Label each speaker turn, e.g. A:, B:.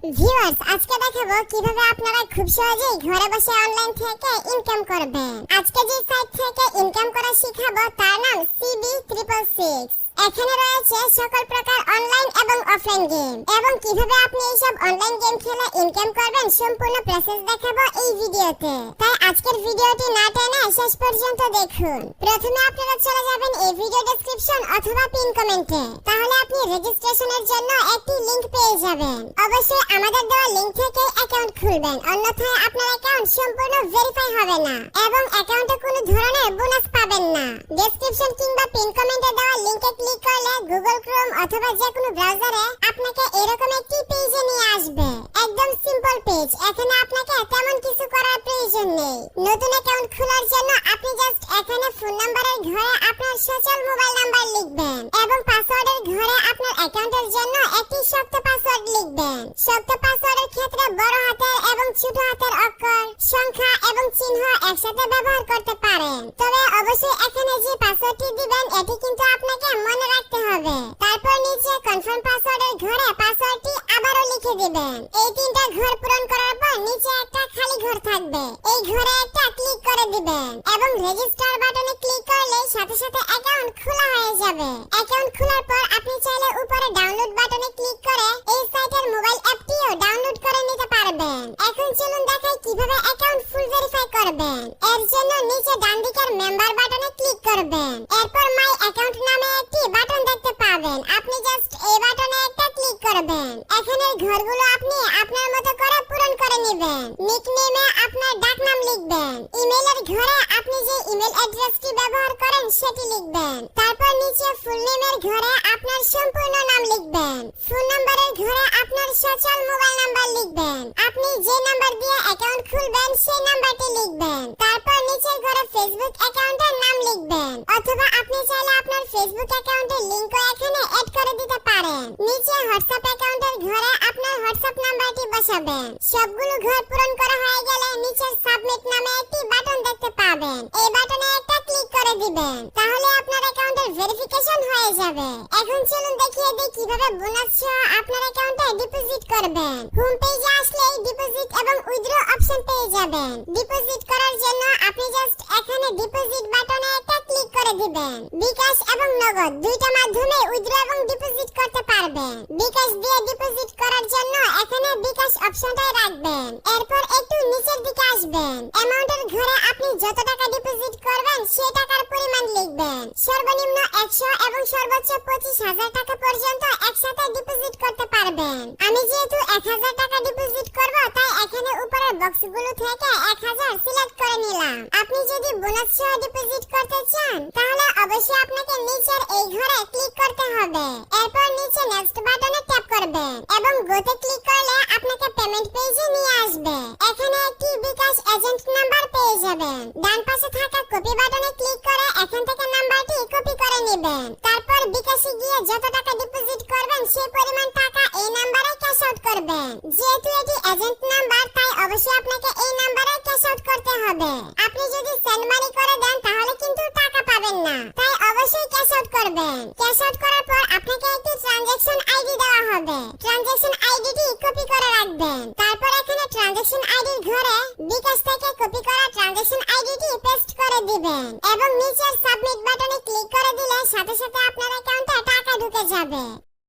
A: Viewers, আজকে দেখাবো কিভাবে আপনারা খুব সহজেই ঘরে বসে অনলাইন থেকে ইনকাম করবেন। আজকে যে সাইট থেকে ইনকাম করা শিখাবো তার নাম CB666। এখানে রয়েছে সকল প্রকার অনলাইন এবং অফলাইন গেম, এবং কিভাবে আপনি এইসব অনলাইন গেম খেলে ইনকাম করবেন সম্পূর্ণ প্রসেস দেখাবো এই ভিডিওতে। তাই আজকের ভিডিওটি না টেনে শেষ পর্যন্ত দেখুন। প্রথমে আপনারা চলে যাবেন এই ভিডিও ডেসক্রিপশন অথবা পিন কমেন্টে, তাহলে আপনি রেজিস্ট্রেশনের জন্য একটি লিংক পেয়ে যাবেন। অবশ্যই আমাদের দেওয়া লিংক থেকে অ্যাকাউন্ট খুলবেন, অন্যথায় আপনার অ্যাকাউন্ট সম্পূর্ণ ভেরিফাই হবে না এবং অ্যাকাউন্টে কোনো ধরনের বোনাস পাবেন না। ডেসক্রিপশন কিংবা পিন কমেন্টে দেওয়া লিংকে ক্লিক করলে গুগল ক্রোম অথবা যে কোনো ব্রাউজারে আপনাকে এরকম একটি পেজে নিয়ে আসবে। একদম সিম্পল পেজ, এখানে আপনাকে তেমন কিছু করার প্রয়োজন নেই। নতুন অ্যাকাউন্ট খোলার জন্য আপনি জাস্ট এখানে ফোন নাম্বারের ঘরে আপনার সচল মোবাইল নাম্বার লিখবেন এবং পাসওয়ার্ডের ঘরে আপনার অ্যাকাউন্টের জন্য একটি শক্ত পাসওয়ার্ড লিখবেন। শক্ত পাসওয়ার্ডের ক্ষেত্রে বড় হাতের এবং ছোট হাতের অক্ষর, সংখ্যা এবং চিহ্ন একসাথে ব্যবহার করতে পারেন। তবে অবশ্যই এখানে যে পাসওয়ার্ডটি দিবেন এটি কিন্তু আপনাকে মনে রাখতে হবে। তারপর নিচে কনফার্ম পাসওয়ার্ডের ঘরে পাসওয়ার্ডটি আবারও লিখে দিবেন। এই তিনটা ঘর পূরণ করার পর নিচে একটা খালি ঘর থাকবে, এই ঘরে একটা ক্লিক করে দিবেন এবং রেজিস্টার বাটনে ক্লিক করলে সাথে সাথে অ্যাকাউন্ট খোলা হয়ে যাবে। অ্যাকাউন্ট খোলার পর আপনি চাইলে উপরে ডাউনলোড বাটনে ক্লিক করে এই সাইটের মোবাইল অ্যাপটিও ডাউনলোড করে নিতে পারবেন। এখন চলুন দেখাই কিভাবে অ্যাকাউন্ট ফুল ভেরিফাই করবেন। এর জন্য নিচে ডান দিকের মেম্বার বাটনে ক্লিক করবেন। এরপর মাই অ্যাকাউন্ট নামে একটি বাটন দেখতে পাবেন, আপনি জাস্ট এই বাটনে একটা ক্লিক করবেন। এখানের ঘরগুলো আপনি আপনার মতো করে পূরণ করে নেবেন। নিকনেমে আপনার ডাকনাম লিখবেন। ইমেইলের ঘরে আপনি যে ইমেল অ্যাড্রেসটি ব্যবহার করেন সেটি লিখবেন। তারপর নিচে ফুল নেমের ঘরে আপনার সম্পূর্ণ নাম লিখবেন। ফোন নাম্বারের ঘরে আপনার সচল মোবাইল নাম্বার লিখবেন। আপনি যে নাম্বার দিয়ে অ্যাকাউন্ট খুলবেন সেই নাম্বারটি লিখবেন। তারপর নিচের ঘরে ফেসবুক অ্যাকাউন্টের নাম লিখবেন, অথবা আপনি চাইলে আপনার ফেসবুক অ্যাকাউন্টের লিংকও এখানে অ্যাড করে দিতে পারেন। নিচে হোয়াটসঅ্যাপ অ্যাকাউন্টের ঘরে আপনার হোয়াটসঅ্যাপ নাম্বারটি বসাবেন। সবগুলো ঘর পূরণ করা হয়ে গেলে নিচে সাবমিট নামে একটি বাটন দেখতে পাবেন, এই বাটনে একটা ক্লিক করে দিবেন, তাহলে আপনার অ্যাকাউন্টের ভেরিফিকেশন হয়ে যাবে। এখন চলুন দেখিয়ে দিই কিভাবে বোনাস সহ আপনার অ্যাকাউন্টে ডিপোজিট করবেন। হোম পেজে আসলেই ডিপোজিট এবং উইথড্র অপশন পেয়ে যাবেন। ডিপোজিট করার জন্য আপনি জাস্ট এখানে ডিপোজিট বাটনে একটা ক্লিক করে দিবেন। বিকাশ এবং নগদ দুইটা মাধ্যমে উইথড্র এবং ডিপোজিট করতে পারবেন। বিকাশ দিয়ে ডিপোজিট করার জন্য এখানে বিকাশ অপশনটাই রাখবেন। এরপর একটু নিচের দিকে আসবেন। অ্যামাউন্টের ঘরে আপনি যত টাকা ডিপোজিট করবেন সেই টাকার পরিমাণ লিখবেন। সর্বনিম্ন 100 এবং সর্বোচ্চ 25,000 টাকা পর্যন্ত একসাথে ডিপোজিট করতে পারবেন। আমি যেহেতু 1000 টাকা ডিপোজিট করব তাই এখানে উপরের বক্সগুলো থেকে 1000 সিলেক্ট করে নিলাম। আপনি যদি বোনাস সহ ডিপোজিট করতে চান তাহলে অবশ্যই আপনাকে নিচের এই ঘরে ক্লিক করতে হবে। এরপর নিচে নেক্সট বাটনে ট্যাপ করবেন এবং গোতে ক্লিক করলে আপনাকে পেমেন্ট পেজে নিয়ে আসবে। এখানে একটি বিকাশ এজেন্ট নাম্বার পেয়ে যাবেন। ডান পাশে থাকা কপি বাটনে ক্লিক করে এখান থেকে নাম্বারটি কপি করে নেবেন। তারপর বিকাশে গিয়ে যত টাকা ডিপোজিট করবেন সেই পরিমাণ টাকা এই নাম্বারে ক্যাশ আউট করবেন। যেহেতু এটি এজেন্ট নাম্বার তাই অবশ্যই আপনাকে এই নাম্বারে ক্যাশ আউট করতে হবে। আপনি যদি সেন্ড মানি করে দেন তাহলে কিন্তু টাকা পাবেন না, তাই অবশ্যই ক্যাশ আউট করবেন। ক্যাশ আউট করার পর আপনাকে একটি ট্রানজাকশন আইডি দেওয়া হবে। ট্রানজাকশন আইডিটি কপি করে রাখবেন। তারপর এখানে ট্রানজাকশন আইডির ঘরে বিকাশ থেকে কপি করা ট্রানজাকশন আইডিটি পেস্ট করে দিবেন এবং নিচের সাবমিট বাটনে ক্লিক করে দিলে সাথে সাথে আপনার